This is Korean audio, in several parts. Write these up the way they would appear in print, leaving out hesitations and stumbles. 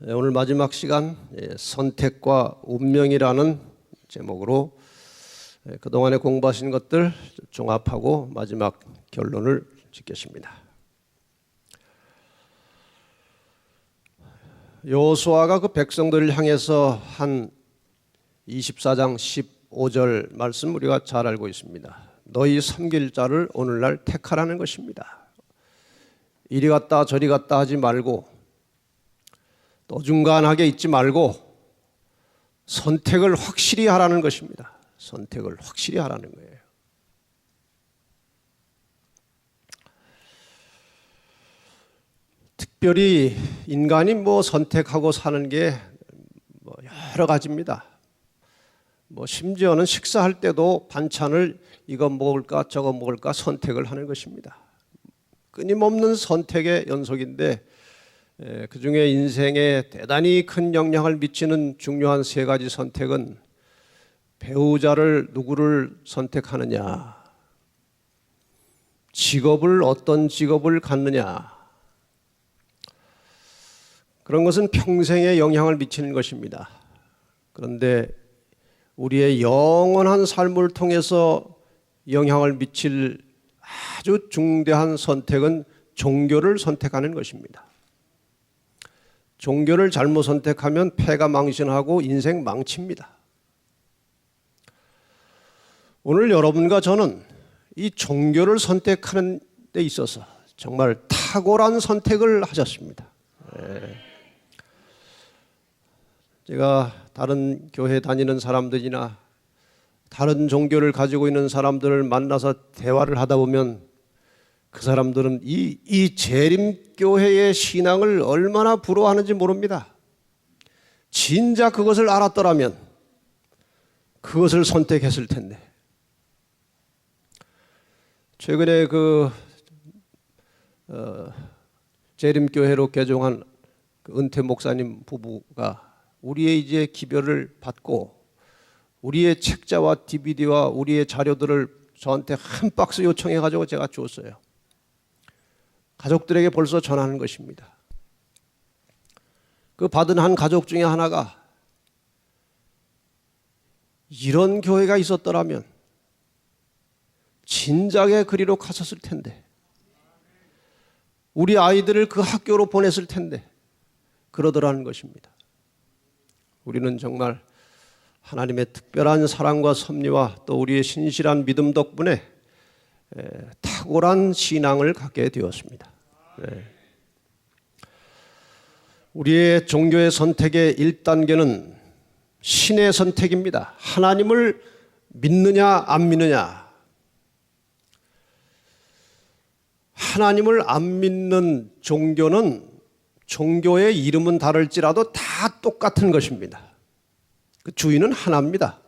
오늘 마지막 시간 선택과 운명이라는 제목으로 그동안에 공부하신 것들 종합하고 마지막 결론을 짓겠습니다. 여호수아가 그 백성들을 향해서 한 24장 15절 말씀 우리가 잘 알고 있습니다. 너희 섬길 자를 오늘날 택하라는 것입니다. 이리 갔다 저리 갔다 하지 말고 또 중간하게 있지 말고 선택을 확실히 하라는 것입니다. 선택을 확실히 하라는 거예요. 특별히 인간이 선택하고 사는 게 여러 가지입니다. 심지어는 식사할 때도 반찬을 이거 먹을까 저거 먹을까 선택을 하는 것입니다. 끊임없는 선택의 연속인데 그 중에 인생에 대단히 큰 영향을 미치는 중요한 세 가지 선택은 배우자를 누구를 선택하느냐, 직업을 어떤 직업을 갖느냐, 그런 것은 평생에 영향을 미치는 것입니다. 그런데 우리의 영원한 삶을 통해서 영향을 미칠 아주 중대한 선택은 종교를 선택하는 것입니다. 종교를 잘못 선택하면 패가 망신하고 인생 망칩니다. 오늘 여러분과 저는 이 종교를 선택하는 데 있어서 정말 탁월한 선택을 하셨습니다. 제가 다른 교회 다니는 사람들이나 다른 종교를 가지고 있는 사람들을 만나서 대화를 하다 보면 그 사람들은 이 재림교회의 신앙을 얼마나 부러워하는지 모릅니다. 진짜 그것을 알았더라면 그것을 선택했을 텐데. 최근에 재림교회로 개종한 은퇴 목사님 부부가 우리의 이제 기별을 받고 우리의 책자와 DVD와 우리의 자료들을 저한테 한 박스 요청해가지고 제가 줬어요. 가족들에게 벌써 전하는 것입니다. 그 받은 한 가족 중에 하나가 이런 교회가 있었더라면 진작에 그리로 갔었을 텐데, 우리 아이들을 그 학교로 보냈을 텐데 그러더라는 것입니다. 우리는 정말 하나님의 특별한 사랑과 섭리와 또 우리의 신실한 믿음 덕분에 탁월한 신앙을 갖게 되었습니다. 우리의 종교의 선택의 1단계는 신의 선택입니다. 하나님을 믿느냐 안 믿느냐. 하나님을 안 믿는 종교는 종교의 이름은 다를지라도 다 똑같은 것입니다. 그 주인은 하나입니다.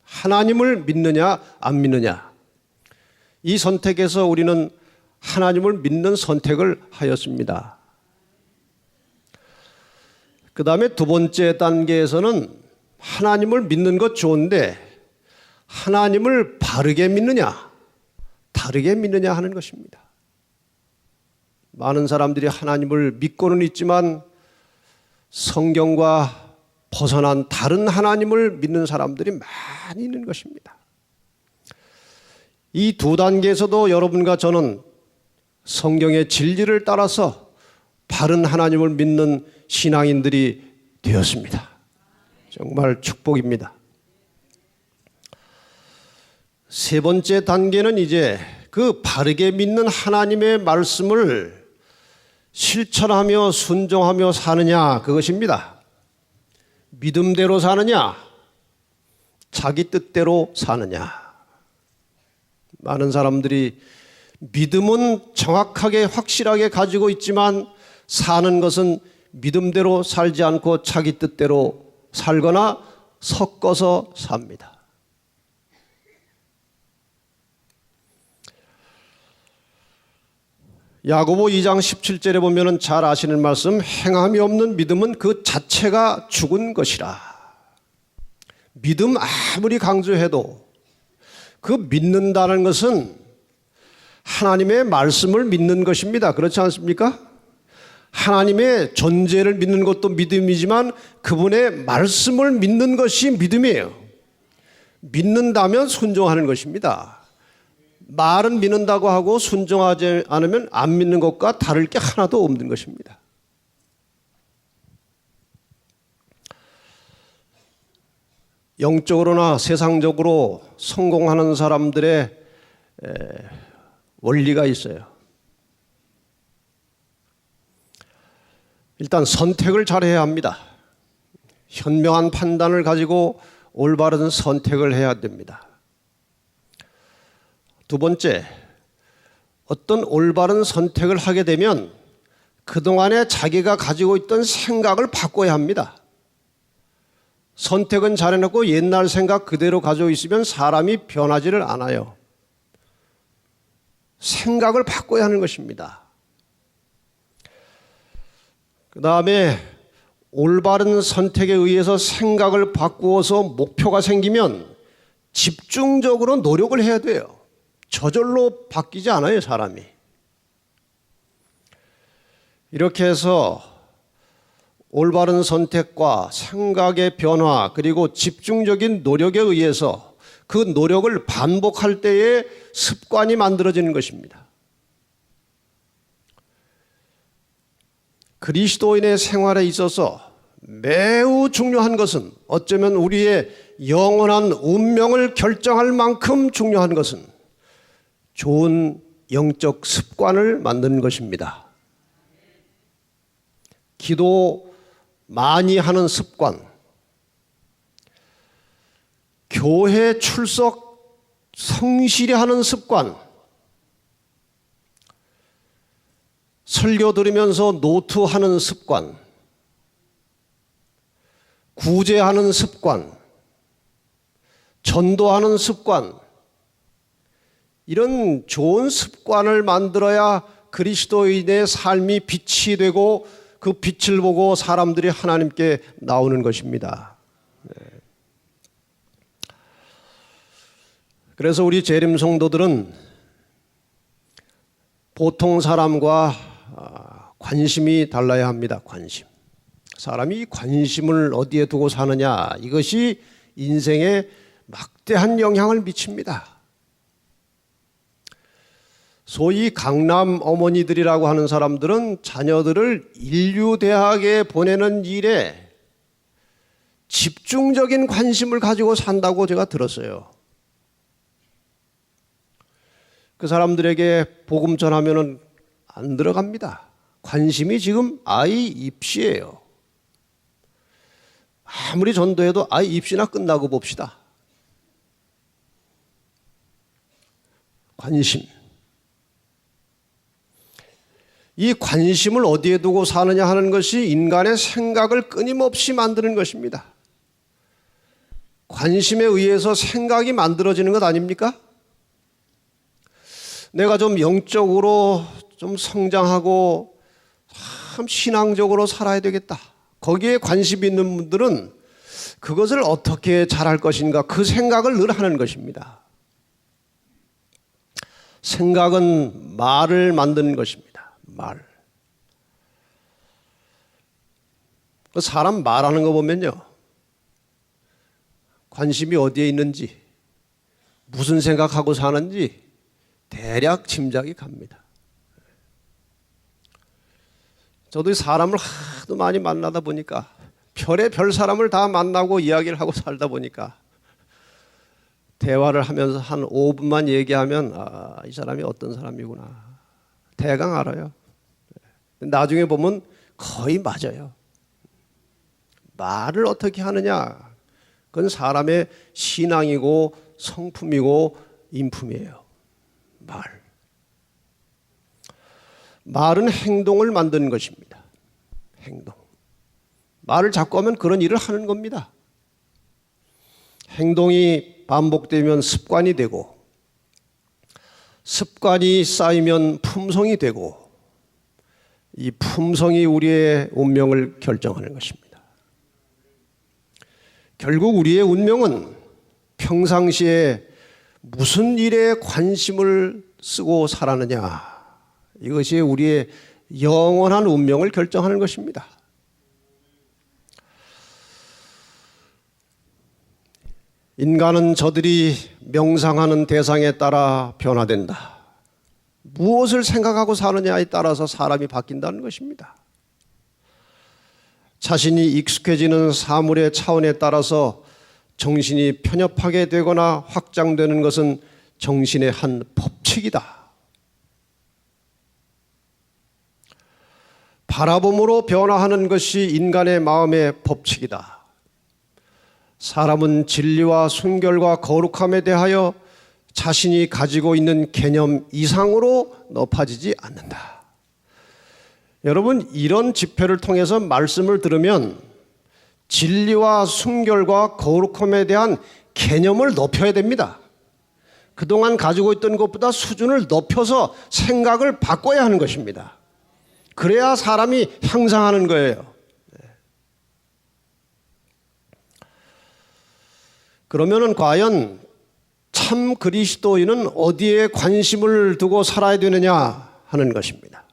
하나님을 믿느냐 안 믿느냐. 이 선택에서 우리는 하나님을 믿는 선택을 하였습니다. 그 다음에 두 번째 단계에서는 하나님을 믿는 것 좋은데 하나님을 바르게 믿느냐 다르게 믿느냐 하는 것입니다. 많은 사람들이 하나님을 믿고는 있지만 성경과 벗어난 다른 하나님을 믿는 사람들이 많이 있는 것입니다. 이 두 단계에서도 여러분과 저는 성경의 진리를 따라서 바른 하나님을 믿는 신앙인들이 되었습니다. 정말 축복입니다. 세 번째 단계는 이제 그 바르게 믿는 하나님의 말씀을 실천하며 순종하며 사느냐, 그것입니다. 믿음대로 사느냐, 자기 뜻대로 사느냐. 많은 사람들이 믿음은 정확하게 확실하게 가지고 있지만 사는 것은 믿음대로 살지 않고 자기 뜻대로 살거나 섞어서 삽니다. 야고보 2장 17절에 보면 잘 아시는 말씀, 행함이 없는 믿음은 그 자체가 죽은 것이라. 믿음 아무리 강조해도 그 믿는다는 것은 하나님의 말씀을 믿는 것입니다. 그렇지 않습니까? 하나님의 존재를 믿는 것도 믿음이지만 그분의 말씀을 믿는 것이 믿음이에요. 믿는다면 순종하는 것입니다. 말은 믿는다고 하고 순종하지 않으면 안 믿는 것과 다를 게 하나도 없는 것입니다. 영적으로나 세상적으로 성공하는 사람들의 원리가 있어요. 일단 선택을 잘해야 합니다. 현명한 판단을 가지고 올바른 선택을 해야 됩니다. 두 번째, 어떤 올바른 선택을 하게 되면 그동안에 자기가 가지고 있던 생각을 바꿔야 합니다. 선택은 잘해놓고 옛날 생각 그대로 가지고 있으면 사람이 변하지를 않아요. 생각을 바꿔야 하는 것입니다. 그 다음에 올바른 선택에 의해서 생각을 바꾸어서 목표가 생기면 집중적으로 노력을 해야 돼요. 저절로 바뀌지 않아요, 사람이. 이렇게 해서 올바른 선택과 생각의 변화 그리고 집중적인 노력에 의해서 그 노력을 반복할 때에 습관이 만들어지는 것입니다. 그리스도인의 생활에 있어서 매우 중요한 것은 어쩌면 우리의 영원한 운명을 결정할 만큼 중요한 것은 좋은 영적 습관을 만드는 것입니다. 기도 많이 하는 습관, 교회 출석 성실히 하는 습관, 설교 들으면서 노트하는 습관, 구제하는 습관, 전도하는 습관, 이런 좋은 습관을 만들어야 그리스도인의 삶이 빛이 되고 그 빛을 보고 사람들이 하나님께 나오는 것입니다. 그래서 우리 재림 성도들은 보통 사람과 관심이 달라야 합니다. 관심. 사람이 관심을 어디에 두고 사느냐, 이것이 인생에 막대한 영향을 미칩니다. 소위 강남 어머니들이라고 하는 사람들은 자녀들을 인류대학에 보내는 일에 집중적인 관심을 가지고 산다고 제가 들었어요. 그 사람들에게 복음 전하면은 안 들어갑니다. 관심이 지금 아이 입시예요. 아무리 전도해도 아이 입시나 끝나고 봅시다. 관심. 이 관심을 어디에 두고 사느냐 하는 것이 인간의 생각을 끊임없이 만드는 것입니다. 관심에 의해서 생각이 만들어지는 것 아닙니까? 내가 좀 영적으로 좀 성장하고 참 신앙적으로 살아야 되겠다. 거기에 관심이 있는 분들은 그것을 어떻게 잘할 것인가 그 생각을 늘 하는 것입니다. 생각은 말을 만드는 것입니다. 말. 사람 말하는 거 보면요, 관심이 어디에 있는지, 무슨 생각하고 사는지 대략 짐작이 갑니다. 저도 사람을 하도 많이 만나다 보니까 별의 별 사람을 다 만나고 이야기를 하고 살다 보니까 대화를 하면서 한 5분만 얘기하면 이 사람이 어떤 사람이구나 대강 알아요. 나중에 보면 거의 맞아요. 말을 어떻게 하느냐, 그건 사람의 신앙이고 성품이고 인품이에요. 말은 행동을 만드는 것입니다. 행동. 말을 자꾸 하면 그런 일을 하는 겁니다. 행동이 반복되면 습관이 되고, 습관이 쌓이면 품성이 되고, 이 품성이 우리의 운명을 결정하는 것입니다. 결국 우리의 운명은 평상시에 무슨 일에 관심을 쓰고 살았느냐, 이것이 우리의 영원한 운명을 결정하는 것입니다. 인간은 저들이 명상하는 대상에 따라 변화된다. 무엇을 생각하고 사느냐에 따라서 사람이 바뀐다는 것입니다. 자신이 익숙해지는 사물의 차원에 따라서 정신이 편협하게 되거나 확장되는 것은 정신의 한 법칙이다. 바라봄으로 변화하는 것이 인간의 마음의 법칙이다. 사람은 진리와 순결과 거룩함에 대하여 자신이 가지고 있는 개념 이상으로 높아지지 않는다. 여러분, 이런 집회를 통해서 말씀을 들으면 진리와 순결과 거룩함에 대한 개념을 높여야 됩니다. 그동안 가지고 있던 것보다 수준을 높여서 생각을 바꿔야 하는 것입니다. 그래야 사람이 향상하는 거예요. 그러면은 과연 참 그리스도인은 어디에 관심을 두고 살아야 되느냐 하는 것입니다.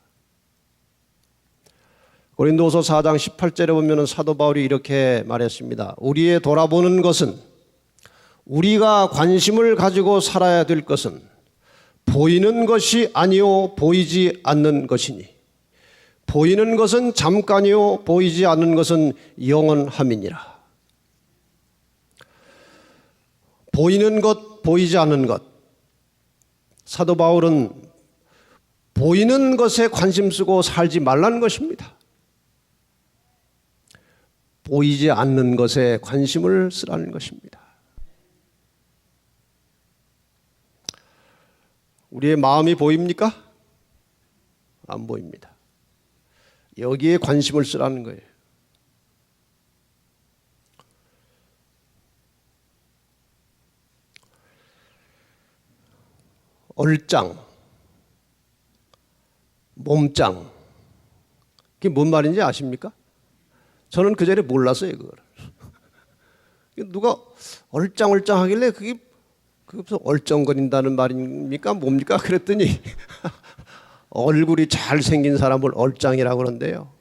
고린도서 4장 18절에 보면 사도 바울이 이렇게 말했습니다. 우리의 돌아보는 것은, 우리가 관심을 가지고 살아야 될 것은 보이는 것이 아니요 보이지 않는 것이니 보이는 것은 잠깐이요 보이지 않는 것은 영원함이니라. 보이는 것, 보이지 않는 것. 사도 바울은 보이는 것에 관심 쓰고 살지 말라는 것입니다. 보이지 않는 것에 관심을 쓰라는 것입니다. 우리의 마음이 보입니까? 안 보입니다. 여기에 관심을 쓰라는 거예요. 얼짱, 몸짱, 그게 뭔 말인지 아십니까? 저는 그 전에 몰랐어요, 그걸. 누가 얼짱얼짱 하길래 그게 무슨 얼쩡거린다는 말입니까? 뭡니까? 그랬더니 얼굴이 잘생긴 사람을 얼짱이라고 그러는데요.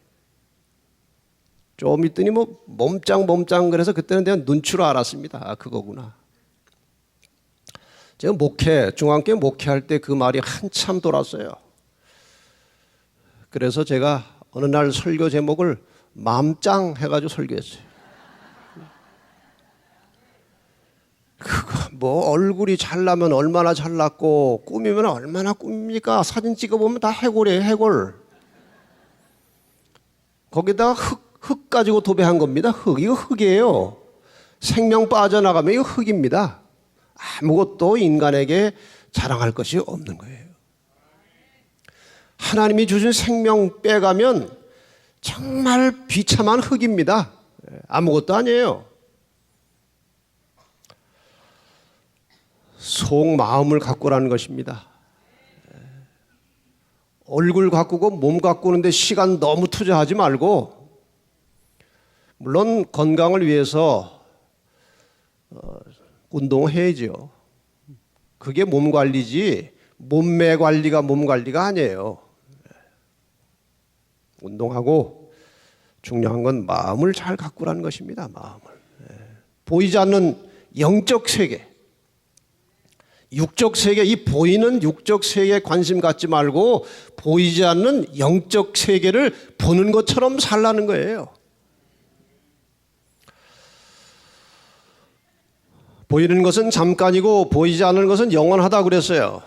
좀 있더니 뭐 몸짱 그래서 그때는 내가 눈치로 알았습니다. 아, 그거구나. 제가 중앙교회 목회할 때 그 말이 한참 돌았어요. 그래서 제가 어느 날 설교 제목을 맘짱 해가지고 설교했어요. 그거 뭐 얼굴이 잘나면 얼마나 잘났고 꾸미면 얼마나 꾸밉니까? 사진 찍어보면 다 해골이에요, 해골. 거기다가 흙 가지고 도배한 겁니다. 이거 흙이에요. 생명 빠져나가면 이거 흙입니다. 아무것도 인간에게 자랑할 것이 없는 거예요. 하나님이 주신 생명 빼가면 정말 비참한 흙입니다. 아무것도 아니에요. 속마음을 가꾸라는 것입니다. 얼굴 가꾸고 몸 가꾸는데 시간 너무 투자하지 말고, 물론 건강을 위해서 운동해야죠. 그게 몸 관리지 몸매 관리가 몸 관리가 아니에요. 운동하고 중요한 건 마음을 잘 가꾸라는 것입니다. 마음을. 보이지 않는 영적 세계, 육적 세계, 이 보이는 육적 세계에 관심 갖지 말고 보이지 않는 영적 세계를 보는 것처럼 살라는 거예요. 보이는 것은 잠깐이고 보이지 않는 것은 영원하다 그랬어요.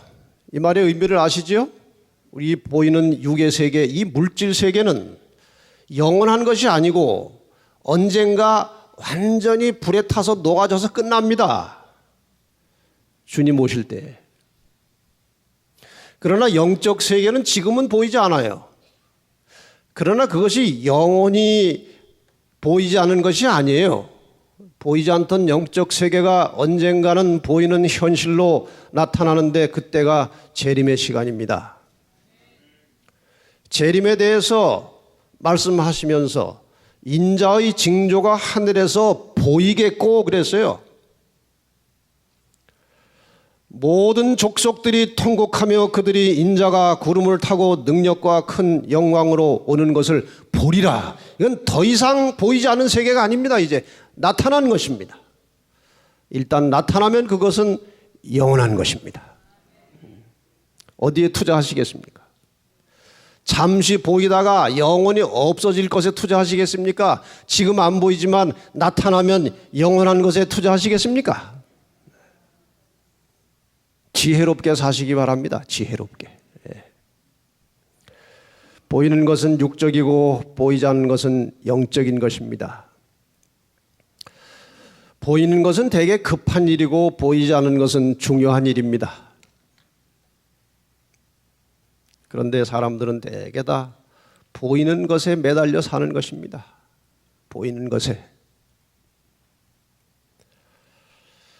이 말의 의미를 아시죠? 우리 보이는 육의 세계, 이 물질 세계는 영원한 것이 아니고 언젠가 완전히 불에 타서 녹아져서 끝납니다. 주님 오실 때. 그러나 영적 세계는 지금은 보이지 않아요. 그러나 그것이 영원히 보이지 않은 것이 아니에요. 보이지 않던 영적 세계가 언젠가는 보이는 현실로 나타나는데 그때가 재림의 시간입니다. 재림에 대해서 말씀하시면서 인자의 징조가 하늘에서 보이겠고 그랬어요. 모든 족속들이 통곡하며 그들이 인자가 구름을 타고 능력과 큰 영광으로 오는 것을 보리라. 이건 더 이상 보이지 않는 세계가 아닙니다. 이제 나타난 것입니다. 일단 나타나면 그것은 영원한 것입니다. 어디에 투자하시겠습니까? 잠시 보이다가 영원히 없어질 것에 투자하시겠습니까? 지금 안 보이지만 나타나면 영원한 것에 투자하시겠습니까? 지혜롭게 사시기 바랍니다. 지혜롭게. 보이는 것은 육적이고 보이지 않는 것은 영적인 것입니다. 보이는 것은 되게 급한 일이고 보이지 않는 것은 중요한 일입니다. 그런데 사람들은 대개 다 보이는 것에 매달려 사는 것입니다. 보이는 것에.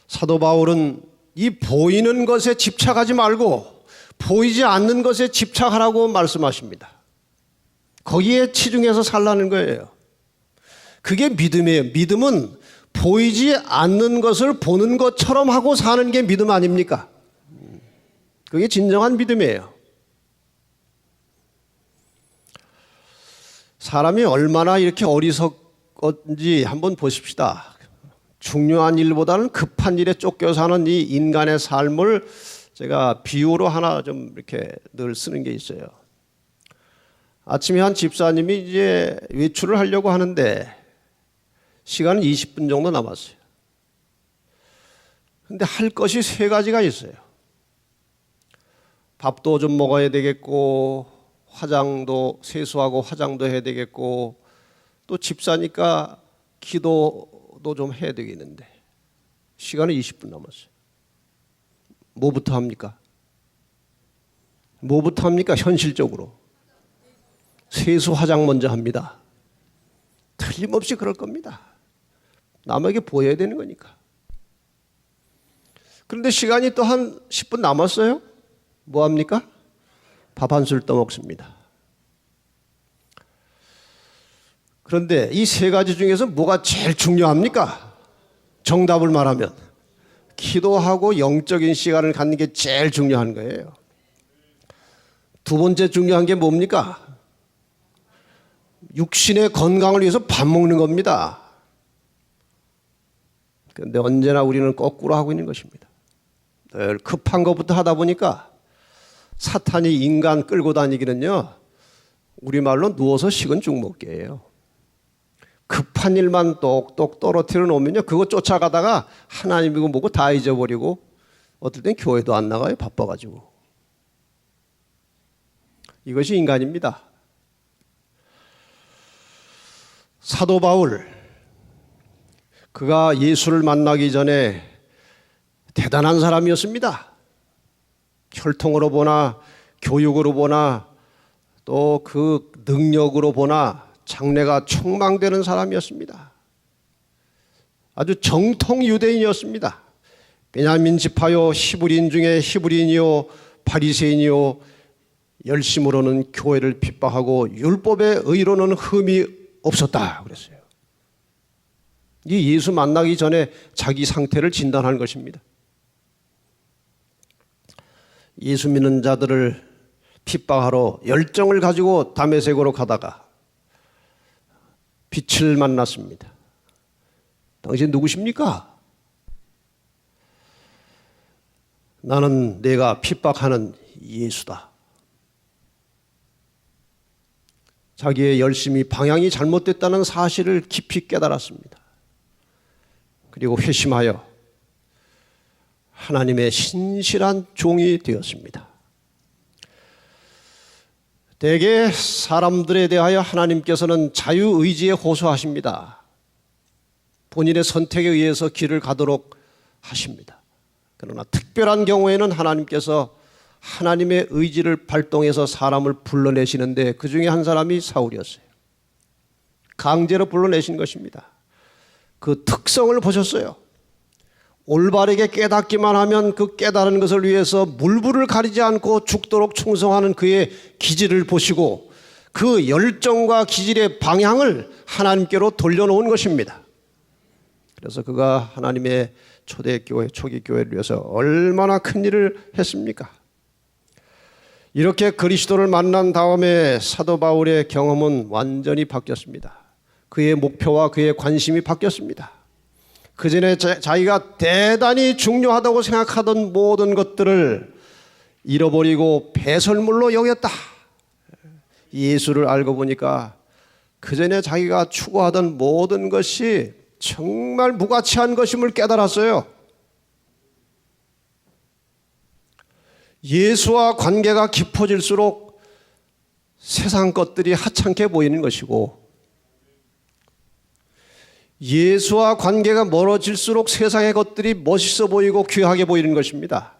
사도 바울은 이 보이는 것에 집착하지 말고 보이지 않는 것에 집착하라고 말씀하십니다. 거기에 치중해서 살라는 거예요. 그게 믿음이에요. 믿음은 보이지 않는 것을 보는 것처럼 하고 사는 게 믿음 아닙니까? 그게 진정한 믿음이에요. 사람이 얼마나 이렇게 어리석은지 한번 보십시다. 중요한 일보다는 급한 일에 쫓겨 사는 이 인간의 삶을 제가 비유로 하나 좀 이렇게 늘 쓰는 게 있어요. 아침에 한 집사님이 이제 외출을 하려고 하는데 시간은 20분 정도 남았어요. 근데 할 것이 세 가지가 있어요. 밥도 좀 먹어야 되겠고, 화장도 세수하고 화장도 해야 되겠고, 또 집사니까 기도도 좀 해야 되겠는데 시간은 20분 남았어요. 뭐부터 합니까? 뭐부터 합니까? 현실적으로 세수 화장 먼저 합니다. 틀림없이 그럴 겁니다. 남에게 보여야 되는 거니까. 그런데 시간이 또 한 10분 남았어요. 뭐 합니까? 밥 한 술 떠먹습니다. 그런데 이 세 가지 중에서 뭐가 제일 중요합니까? 정답을 말하면 기도하고 영적인 시간을 갖는 게 제일 중요한 거예요. 두 번째 중요한 게 뭡니까? 육신의 건강을 위해서 밥 먹는 겁니다. 그런데 언제나 우리는 거꾸로 하고 있는 것입니다. 늘 급한 것부터 하다 보니까 사탄이 인간 끌고 다니기는요, 우리말로 누워서 식은 죽 먹기예요. 급한 일만 똑똑 떨어뜨려 놓으면요, 그거 쫓아가다가 하나님이고 뭐고 다 잊어버리고 어떨 땐 교회도 안 나가요. 바빠가지고. 이것이 인간입니다. 사도 바울, 그가 예수를 만나기 전에 대단한 사람이었습니다. 혈통으로 보나 교육으로 보나 또 그 능력으로 보나 장래가 촉망되는 사람이었습니다. 아주 정통 유대인이었습니다. 베냐민 지파요, 히브리인 중에 히브리인이요, 바리새인이요, 열심으로는 교회를 핍박하고 율법의 의로는 흠이 없었다 그랬어요. 이 예수 만나기 전에 자기 상태를 진단한 것입니다. 예수 믿는 자들을 핍박하러 열정을 가지고 다메섹으로 가다가 빛을 만났습니다. 당신 누구십니까? 나는 내가 핍박하는 예수다. 자기의 열심이 방향이 잘못됐다는 사실을 깊이 깨달았습니다. 그리고 회심하여 하나님의 신실한 종이 되었습니다. 대개 사람들에 대하여 하나님께서는 자유의지에 호소하십니다. 본인의 선택에 의해서 길을 가도록 하십니다. 그러나 특별한 경우에는 하나님께서 하나님의 의지를 발동해서 사람을 불러내시는데 그 중에 한 사람이 사울이었어요. 강제로 불러내신 것입니다. 그 특성을 보셨어요. 올바르게 깨닫기만 하면 그 깨달은 것을 위해서 물불을 가리지 않고 죽도록 충성하는 그의 기질을 보시고 그 열정과 기질의 방향을 하나님께로 돌려놓은 것입니다. 그래서 그가 하나님의 초대교회, 초기 교회를 위해서 얼마나 큰 일을 했습니까? 이렇게 그리스도를 만난 다음에 사도 바울의 경험은 완전히 바뀌었습니다. 그의 목표와 그의 관심이 바뀌었습니다. 그전에 자기가 대단히 중요하다고 생각하던 모든 것들을 잃어버리고 배설물로 여겼다. 예수를 알고 보니까 그전에 자기가 추구하던 모든 것이 정말 무가치한 것임을 깨달았어요. 예수와 관계가 깊어질수록 세상 것들이 하찮게 보이는 것이고, 예수와 관계가 멀어질수록 세상의 것들이 멋있어 보이고 귀하게 보이는 것입니다.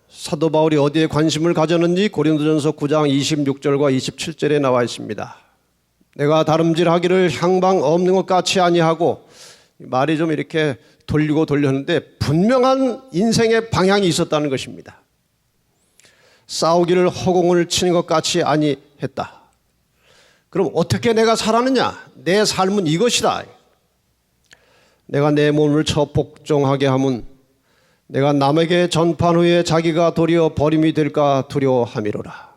사도 바울이 어디에 관심을 가졌는지 고린도전서 9장 26절과 27절에 나와 있습니다. 내가 다름질하기를 향방 없는 것 같이 아니하고, 말이 좀 이렇게 돌리고 돌렸는데 분명한 인생의 방향이 있었다는 것입니다. 싸우기를 허공을 치는 것 같이 아니했다. 그럼 어떻게 내가 살았느냐? 내 삶은 이것이다. 내가 내 몸을 쳐 복종하게 하면 내가 남에게 전판 후에 자기가 도리어 버림이 될까 두려워함이로라.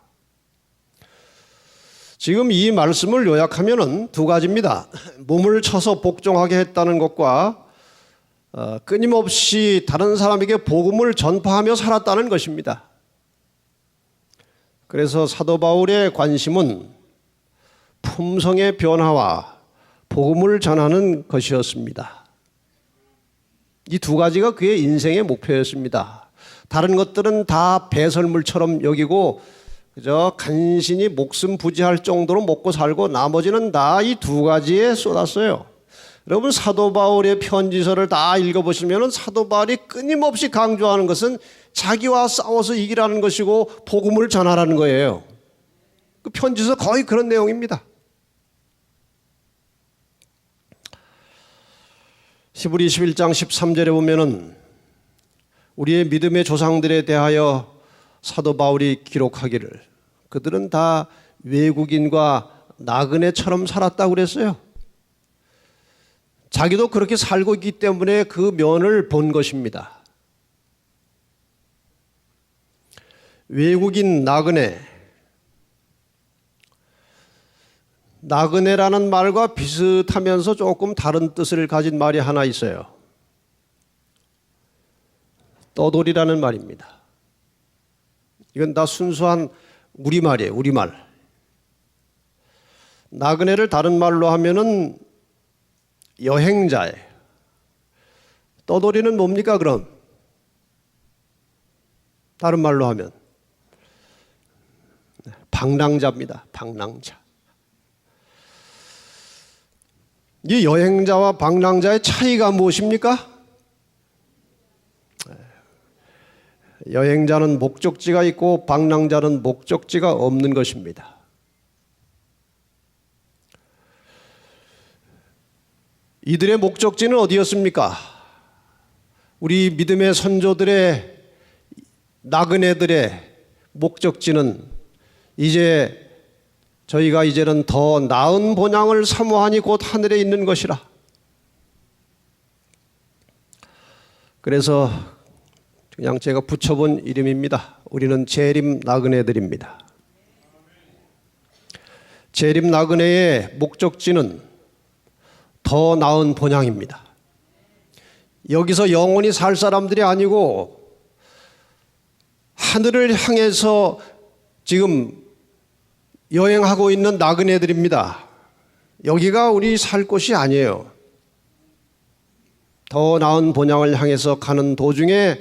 지금 이 말씀을 요약하면 두 가지입니다. 몸을 쳐서 복종하게 했다는 것과 끊임없이 다른 사람에게 복음을 전파하며 살았다는 것입니다. 그래서 사도 바울의 관심은 품성의 변화와 복음을 전하는 것이었습니다. 이 두 가지가 그의 인생의 목표였습니다. 다른 것들은 다 배설물처럼 여기고 그저 간신히 목숨 부지할 정도로 먹고 살고 나머지는 다 이 두 가지에 쏟았어요. 여러분, 사도 바울의 편지서를 다 읽어보시면 사도 바울이 끊임없이 강조하는 것은 자기와 싸워서 이기라는 것이고 복음을 전하라는 거예요. 그 편지서 거의 그런 내용입니다. 히브리 11장 13절에 보면은 우리의 믿음의 조상들에 대하여 사도 바울이 기록하기를 그들은 다 외국인과 나그네처럼 살았다고 그랬어요. 자기도 그렇게 살고 있기 때문에 그 면을 본 것입니다. 외국인, 나그네. 나그네라는 말과 비슷하면서 조금 다른 뜻을 가진 말이 하나 있어요. 떠돌이라는 말입니다. 이건 다 순수한 우리말이에요. 우리말. 나그네를 다른 말로 하면은 여행자예요. 떠돌이는 뭡니까 그럼? 다른 말로 하면 방랑자입니다. 방랑자. 이 여행자와 방랑자의 차이가 무엇입니까? 여행자는 목적지가 있고 방랑자는 목적지가 없는 것입니다. 이들의 목적지는 어디였습니까? 우리 믿음의 선조들의 나그네들의 목적지는 저희가 이제는 더 나은 본향을 사모하니 곧 하늘에 있는 것이라. 그래서 그냥 제가 붙여본 이름입니다. 우리는 재림 나그네들입니다. 재림 나그네의 목적지는 더 나은 본향입니다. 여기서 영원히 살 사람들이 아니고 하늘을 향해서 지금 여행하고 있는 나그네들입니다. 여기가 우리 살 곳이 아니에요. 더 나은 본향을 향해서 가는 도중에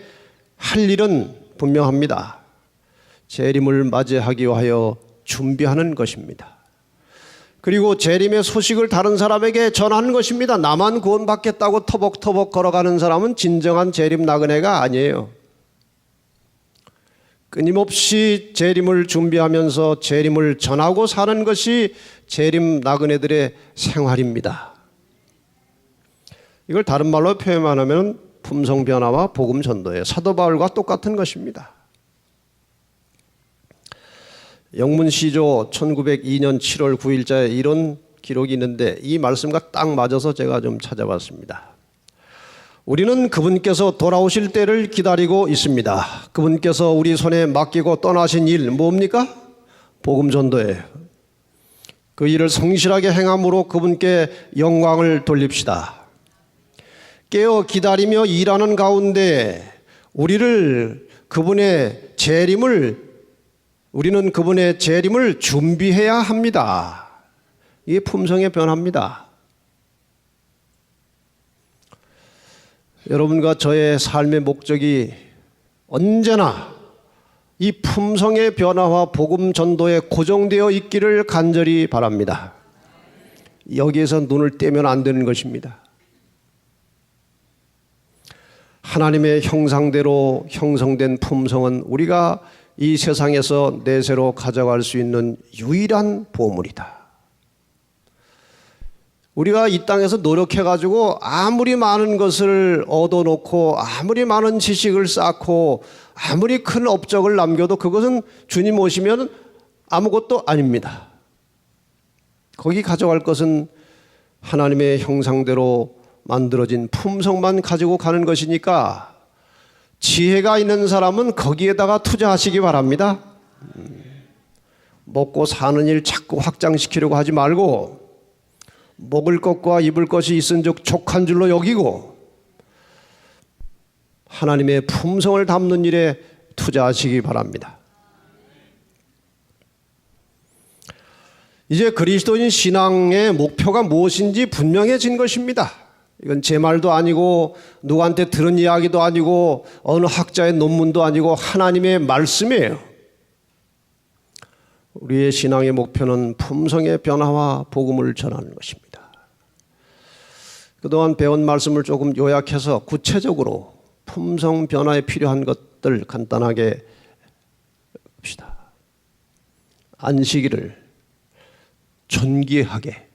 할 일은 분명합니다. 재림을 맞이하기 위하여 준비하는 것입니다. 그리고 재림의 소식을 다른 사람에게 전하는 것입니다. 나만 구원받겠다고 터벅터벅 걸어가는 사람은 진정한 재림 나그네가 아니에요. 끊임없이 재림을 준비하면서 재림을 전하고 사는 것이 재림 나그네들의 생활입니다. 이걸 다른 말로 표현하면 품성 변화와 복음 전도예요. 사도 바울과 똑같은 것입니다. 영문시조 1902년 7월 9일자에 이런 기록이 있는데 이 말씀과 딱 맞아서 제가 좀 찾아봤습니다. 우리는 그분께서 돌아오실 때를 기다리고 있습니다. 그분께서 우리 손에 맡기고 떠나신 일 뭡니까? 복음 전도예요. 그 일을 성실하게 행함으로 그분께 영광을 돌립시다. 깨어 기다리며 일하는 가운데 우리는 그분의 재림을 준비해야 합니다. 이게 품성의 변화입니다. 여러분과 저의 삶의 목적이 언제나 이 품성의 변화와 복음 전도에 고정되어 있기를 간절히 바랍니다. 여기에서 눈을 떼면 안 되는 것입니다. 하나님의 형상대로 형성된 품성은 우리가 이 세상에서 내세로 가져갈 수 있는 유일한 보물이다. 우리가 이 땅에서 노력해가지고 아무리 많은 것을 얻어놓고 아무리 많은 지식을 쌓고 아무리 큰 업적을 남겨도 그것은 주님 오시면 아무것도 아닙니다. 거기 가져갈 것은 하나님의 형상대로 만들어진 품성만 가지고 가는 것이니까 지혜가 있는 사람은 거기에다가 투자하시기 바랍니다. 먹고 사는 일 자꾸 확장시키려고 하지 말고 먹을 것과 입을 것이 있은즉 족한 줄로 여기고 하나님의 품성을 담는 일에 투자하시기 바랍니다. 이제 그리스도인 신앙의 목표가 무엇인지 분명해진 것입니다. 이건 제 말도 아니고 누구한테 들은 이야기도 아니고 어느 학자의 논문도 아니고 하나님의 말씀이에요. 우리의 신앙의 목표는 품성의 변화와 복음을 전하는 것입니다. 그동안 배운 말씀을 조금 요약해서 구체적으로 품성 변화에 필요한 것들 간단하게 봅시다. 안식일을 존귀하게,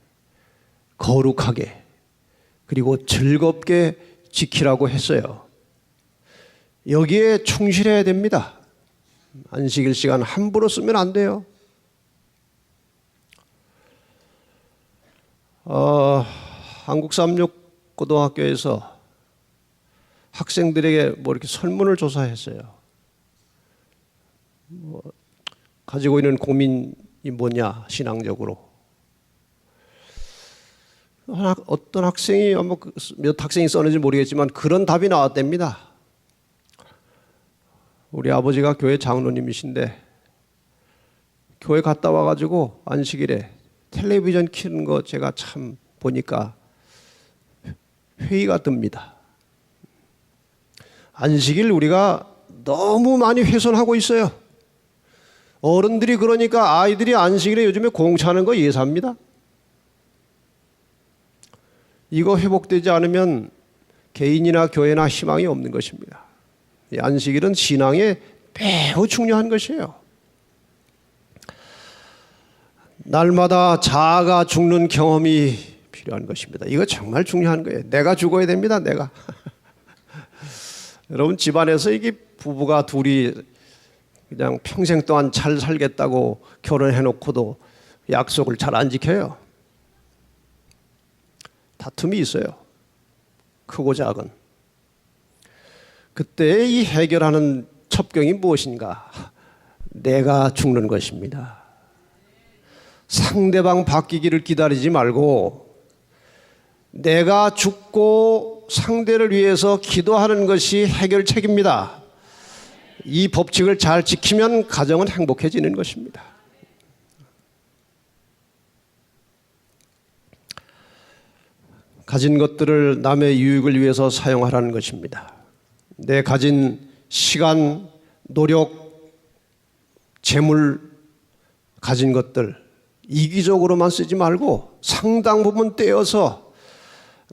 거룩하게, 그리고 즐겁게 지키라고 했어요. 여기에 충실해야 됩니다. 안식일 시간 함부로 쓰면 안 돼요. 한국삼육고등학교에서 학생들에게 이렇게 설문을 조사했어요. 가지고 있는 고민이 뭐냐, 신앙적으로. 어떤 학생이, 몇 학생이 썼는지 모르겠지만 그런 답이 나왔답니다. 우리 아버지가 교회 장로님이신데 교회 갔다 와가지고 안식일에 텔레비전 켜는 거 제가 참 보니까 회의가 듭니다. 안식일 우리가 너무 많이 훼손하고 있어요. 어른들이 그러니까 아이들이 안식일에 요즘에 공차하는 거 예사입니다. 이거 회복되지 않으면 개인이나 교회나 희망이 없는 것입니다. 이 안식일은 신앙에 매우 중요한 것이에요. 날마다 자아가 죽는 경험이 필요한 것입니다. 이거 정말 중요한 거예요. 내가 죽어야 됩니다. 내가. 여러분 집안에서 이게 부부가 둘이 그냥 평생 동안 잘 살겠다고 결혼해놓고도 약속을 잘 안 지켜요. 다툼이 있어요. 크고 작은. 그때 이 해결하는 첩경이 무엇인가? 내가 죽는 것입니다. 상대방 바뀌기를 기다리지 말고 내가 죽고 상대를 위해서 기도하는 것이 해결책입니다. 이 법칙을 잘 지키면 가정은 행복해지는 것입니다. 가진 것들을 남의 유익을 위해서 사용하라는 것입니다. 내 가진 시간, 노력, 재물, 가진 것들 이기적으로만 쓰지 말고 상당 부분 떼어서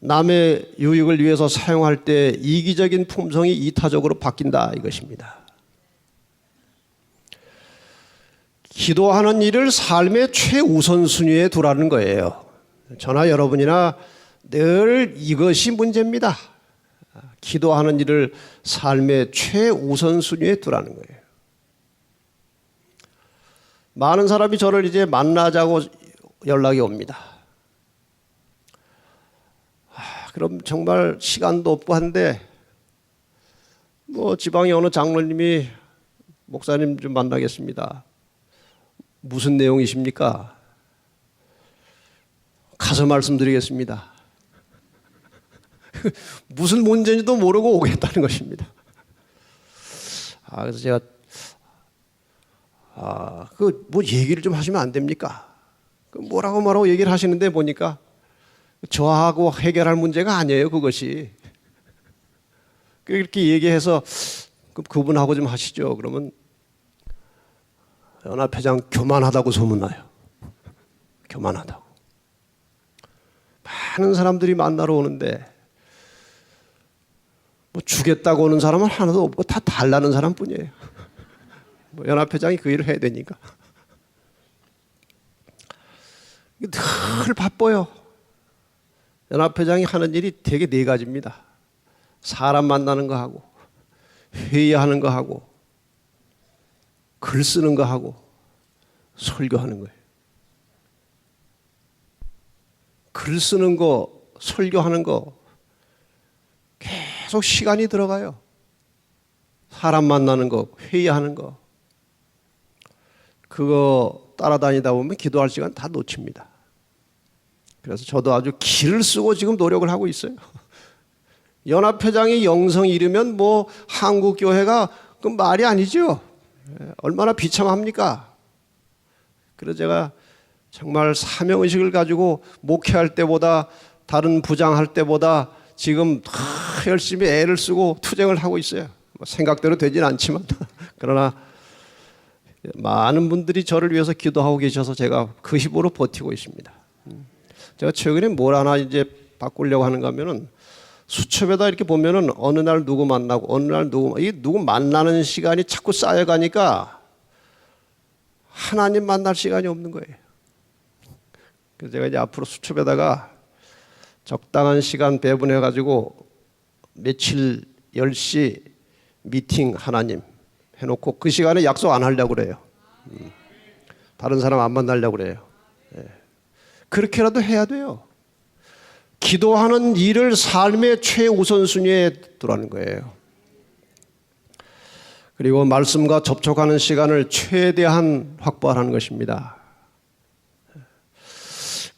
남의 유익을 위해서 사용할 때 이기적인 품성이 이타적으로 바뀐다 이것입니다. 기도하는 일을 삶의 최우선순위에 두라는 거예요. 저나 여러분이나 늘 이것이 문제입니다. 기도하는 일을 삶의 최우선순위에 두라는 거예요. 많은 사람이 저를 이제 만나자고 연락이 옵니다. 그럼 정말 시간도 없고 한데 뭐 지방의 어느 장로님이 목사님 좀 만나겠습니다. 무슨 내용이십니까? 가서 말씀드리겠습니다. 무슨 문제인지도 모르고 오겠다는 것입니다. 그래서 제가 뭐 얘기를 좀 하시면 안 됩니까? 뭐라고 얘기를 하시는데 보니까 저하고 해결할 문제가 아니에요, 그것이. 그렇게 얘기해서 그분하고 좀 하시죠. 그러면 연합회장 교만하다고 소문나요. 교만하다고. 많은 사람들이 만나러 오는데 뭐 주겠다고 오는 사람은 하나도 없고 다 달라는 사람뿐이에요. 뭐 연합회장이 그 일을 해야 되니까. 늘 바빠요. 연합회장이 하는 일이 되게 네 가지입니다. 사람 만나는 거 하고, 회의하는 거 하고, 글 쓰는 거 하고, 설교하는 거예요. 글 쓰는 거, 설교하는 거 계속 시간이 들어가요. 사람 만나는 거, 회의하는 거. 그거 따라다니다 보면 기도할 시간 다 놓칩니다. 그래서 저도 아주 기를 쓰고 지금 노력을 하고 있어요. 연합회장이 영성 잃으면 뭐 한국교회가 그 말이 아니죠. 얼마나 비참합니까? 그래서 제가 정말 사명의식을 가지고 목회할 때보다 다른 부장할 때보다 지금 더 열심히 애를 쓰고 투쟁을 하고 있어요. 생각대로 되진 않지만 그러나 많은 분들이 저를 위해서 기도하고 계셔서 제가 그 힘으로 버티고 있습니다. 제가 최근에 뭘 하나 이제 바꾸려고 하는가 하면은 수첩에다 이렇게 보면은 어느 날 누구 만나고 어느 날 누구 만나는 시간이 자꾸 쌓여가니까 하나님 만날 시간이 없는 거예요. 그래서 제가 이제 앞으로 수첩에다가 적당한 시간 배분해 가지고 며칠 10시 미팅 하나님 해놓고 그 시간에 약속 안 하려고 그래요. 다른 사람 안 만나려고 그래요. 그렇게라도 해야 돼요. 기도하는 일을 삶의 최우선순위에 두라는 거예요. 그리고 말씀과 접촉하는 시간을 최대한 확보하는 것입니다.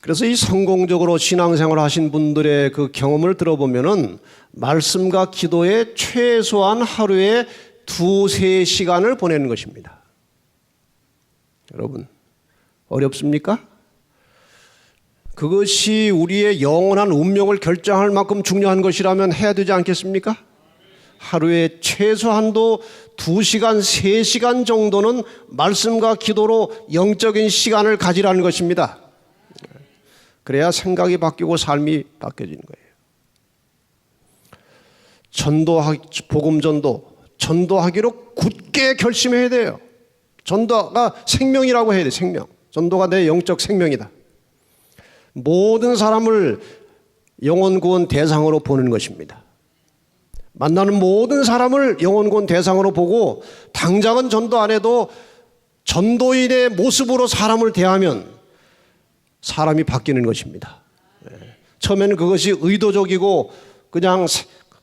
그래서 이 성공적으로 신앙생활을 하신 분들의 그 경험을 들어보면은 말씀과 기도에 최소한 하루에 2-3시간을 보내는 것입니다. 여러분, 어렵습니까? 그것이 우리의 영원한 운명을 결정할 만큼 중요한 것이라면 해야 되지 않겠습니까? 하루에 최소한도 2시간, 3시간 정도는 말씀과 기도로 영적인 시간을 가지라는 것입니다. 그래야 생각이 바뀌고 삶이 바뀌어지는 거예요. 복음 전도하기로 굳게 결심해야 돼요. 전도가 생명이라고 해야 돼, 생명. 전도가 내 영적 생명이다. 모든 사람을 영혼 구원 대상으로 보는 것입니다. 만나는 모든 사람을 영혼 구원 대상으로 보고 당장은 전도 안 해도 전도인의 모습으로 사람을 대하면 사람이 바뀌는 것입니다. 처음에는 그것이 의도적이고 그냥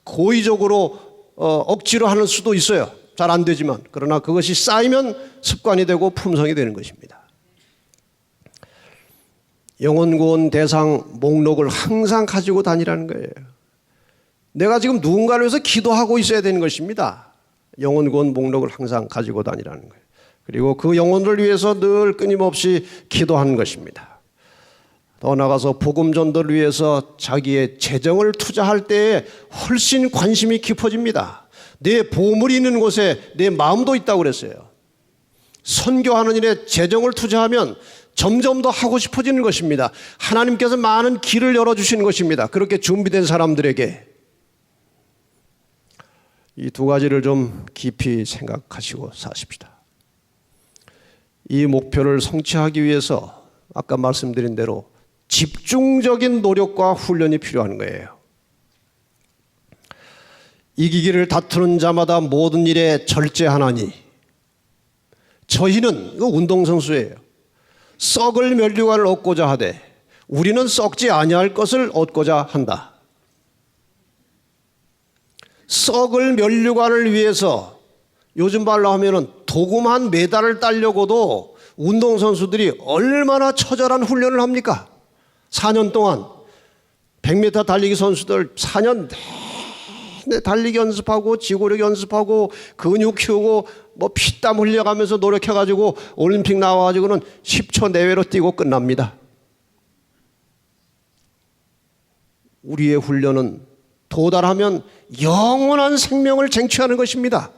고의적으로 억지로 하는 수도 있어요. 잘 안 되지만. 그러나 그것이 쌓이면 습관이 되고 품성이 되는 것입니다. 영혼 구원 대상 목록을 항상 가지고 다니라는 거예요. 내가 지금 누군가를 위해서 기도하고 있어야 되는 것입니다. 영혼 구원 목록을 항상 가지고 다니라는 거예요. 그리고 그 영혼을 위해서 늘 끊임없이 기도하는 것입니다. 더 나아가서 복음 전도를 위해서 자기의 재정을 투자할 때에 훨씬 관심이 깊어집니다. 내 보물이 있는 곳에 내 마음도 있다고 그랬어요. 선교하는 일에 재정을 투자하면 점점 더 하고 싶어지는 것입니다. 하나님께서 많은 길을 열어주시는 것입니다. 그렇게 준비된 사람들에게 이 2가지를 좀 깊이 생각하시고 사십시다. 이 목표를 성취하기 위해서 아까 말씀드린 대로 집중적인 노력과 훈련이 필요한 거예요. 이기기를 다투는 자마다 모든 일에 절제하나니 저희는 이거 운동선수예요. 썩을 면류관을 얻고자 하되 우리는 썩지 아니할 것을 얻고자 한다. 썩을 면류관을 위해서 요즘 말로 하면은 도구만 메달을 따려고도 운동선수들이 얼마나 처절한 훈련을 합니까? 4년 동안 100m 달리기 선수들 4년 내내 달리기 연습하고 지구력 연습하고 근육 키우고 뭐 피땀 흘려가면서 노력해가지고 올림픽 나와가지고는 10초 내외로 뛰고 끝납니다. 우리의 훈련은 도달하면 영원한 생명을 쟁취하는 것입니다.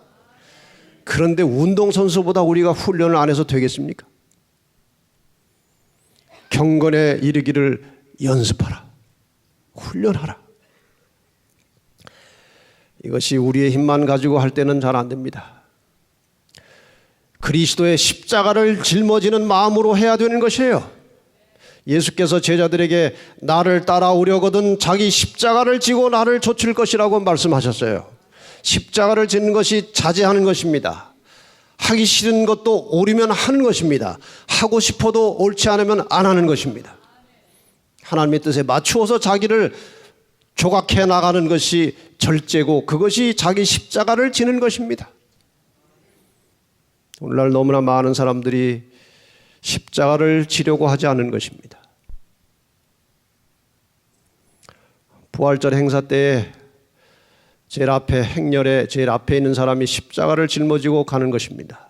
그런데 운동선수보다 우리가 훈련을 안 해서 되겠습니까? 경건에 이르기를 연습하라. 훈련하라. 이것이 우리의 힘만 가지고 할 때는 잘 안 됩니다. 그리스도의 십자가를 짊어지는 마음으로 해야 되는 것이에요. 예수께서 제자들에게 나를 따라오려거든 자기 십자가를 지고 나를 좇을 것이라고 말씀하셨어요. 십자가를 지는 것이 자제하는 것입니다. 하기 싫은 것도 옳으면 하는 것입니다. 하고 싶어도 옳지 않으면 안 하는 것입니다. 하나님의 뜻에 맞추어서 자기를 조각해 나가는 것이 절제고 그것이 자기 십자가를 지는 것입니다. 오늘날 너무나 많은 사람들이 십자가를 지려고 하지 않은 것입니다. 부활절 행사 때에 제일 앞에 행렬에 제일 앞에 있는 사람이 십자가를 짊어지고 가는 것입니다.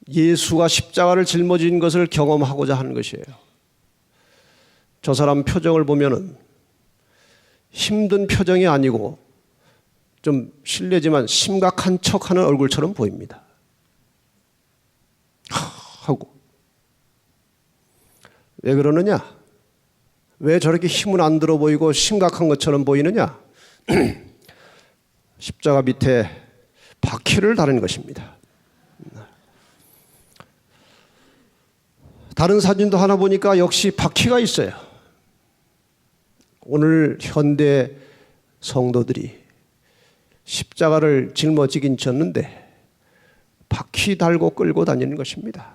예수가 십자가를 짊어진 것을 경험하고자 하는 것이에요. 저 사람 표정을 보면은 힘든 표정이 아니고 좀 실례지만 심각한 척하는 얼굴처럼 보입니다. 하고 왜 그러느냐? 왜 저렇게 힘은 안 들어 보이고 심각한 것처럼 보이느냐? 십자가 밑에 바퀴를 다는 것입니다. 다른 사진도 하나 보니까 역시 바퀴가 있어요. 오늘 현대 성도들이 십자가를 짊어지긴 졌는데 바퀴 달고 끌고 다니는 것입니다.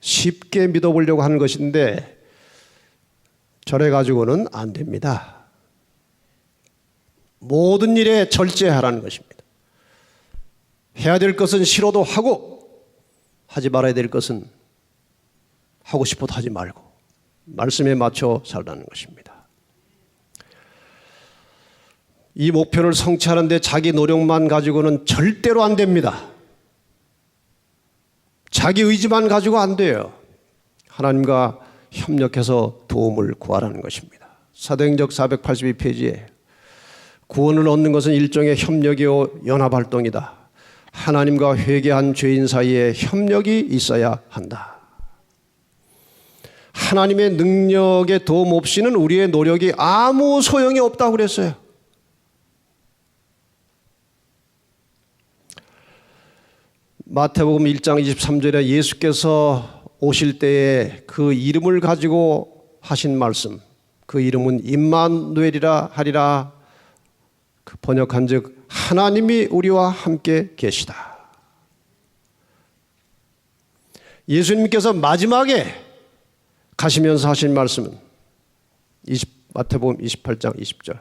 쉽게 믿어보려고 하는 것인데 저래 가지고는 안 됩니다. 모든 일에 절제하라는 것입니다. 해야 될 것은 싫어도 하고 하지 말아야 될 것은 하고 싶어도 하지 말고 말씀에 맞춰 살라는 것입니다. 이 목표를 성취하는데 자기 노력만 가지고는 절대로 안 됩니다. 자기 의지만 가지고 안 돼요. 하나님과 협력해서 도움을 구하라는 것입니다. 사도행적 482페이지에 구원을 얻는 것은 일종의 협력이요 연합활동이다. 하나님과 회개한 죄인 사이에 협력이 있어야 한다. 하나님의 능력의 도움 없이는 우리의 노력이 아무 소용이 없다고 그랬어요. 마태복음 1장 23절에 예수께서 오실 때에 그 이름을 가지고 하신 말씀, 그 이름은 임마누엘이라 하리라. 그 번역한즉 하나님이 우리와 함께 계시다. 예수님께서 마지막에 가시면서 하신 말씀은 마태복음 28장 20절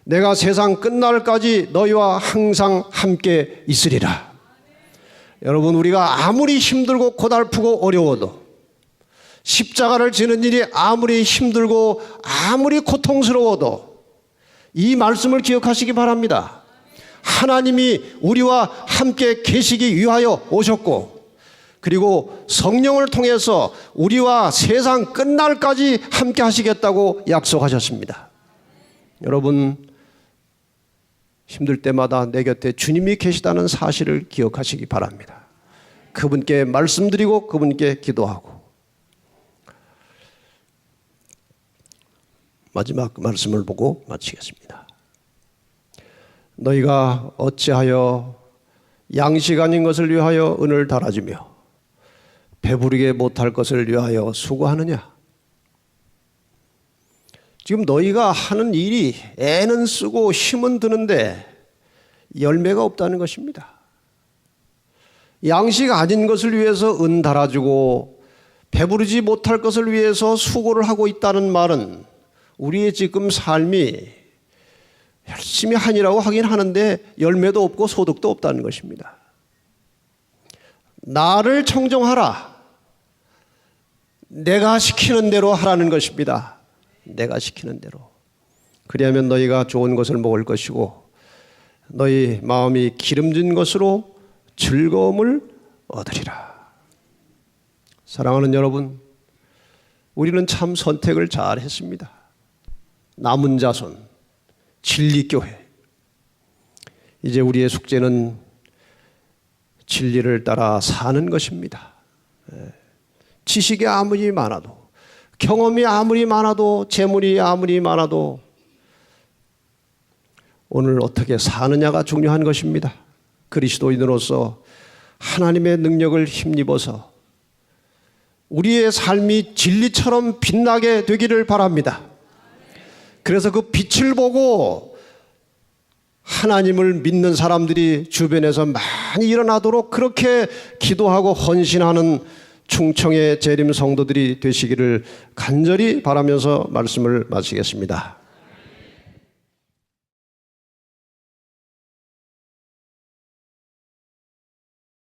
내가 세상 끝날까지 너희와 항상 함께 있으리라. 여러분, 우리가 아무리 힘들고 고달프고 어려워도 십자가를 지는 일이 아무리 힘들고 아무리 고통스러워도 이 말씀을 기억하시기 바랍니다. 하나님이 우리와 함께 계시기 위하여 오셨고 그리고 성령을 통해서 우리와 세상 끝날까지 함께 하시겠다고 약속하셨습니다. 여러분, 힘들 때마다 내 곁에 주님이 계시다는 사실을 기억하시기 바랍니다. 그분께 말씀드리고 그분께 기도하고 마지막 말씀을 보고 마치겠습니다. 너희가 어찌하여 양식 아닌 것을 위하여 은을 달아주며 배부르게 못할 것을 위하여 수고하느냐? 지금 너희가 하는 일이 애는 쓰고 힘은 드는데 열매가 없다는 것입니다. 양식 아닌 것을 위해서 은 달아주고 배부르지 못할 것을 위해서 수고를 하고 있다는 말은 우리의 지금 삶이 열심히 하니라고 하긴 하는데 열매도 없고 소득도 없다는 것입니다. 나를 청정하라. 내가 시키는 대로 하라는 것입니다. 내가 시키는 대로. 그리하면 너희가 좋은 것을 먹을 것이고 너희 마음이 기름진 것으로 즐거움을 얻으리라. 사랑하는 여러분, 우리는 참 선택을 잘 했습니다. 남은 자손, 진리교회. 이제 우리의 숙제는 진리를 따라 사는 것입니다. 지식이 아무리 많아도, 경험이 아무리 많아도, 재물이 아무리 많아도 오늘 어떻게 사느냐가 중요한 것입니다. 그리스도인으로서 하나님의 능력을 힘입어서 우리의 삶이 진리처럼 빛나게 되기를 바랍니다. 그래서 그 빛을 보고 하나님을 믿는 사람들이 주변에서 많이 일어나도록 그렇게 기도하고 헌신하는 충청의 재림 성도들이 되시기를 간절히 바라면서 말씀을 마치겠습니다.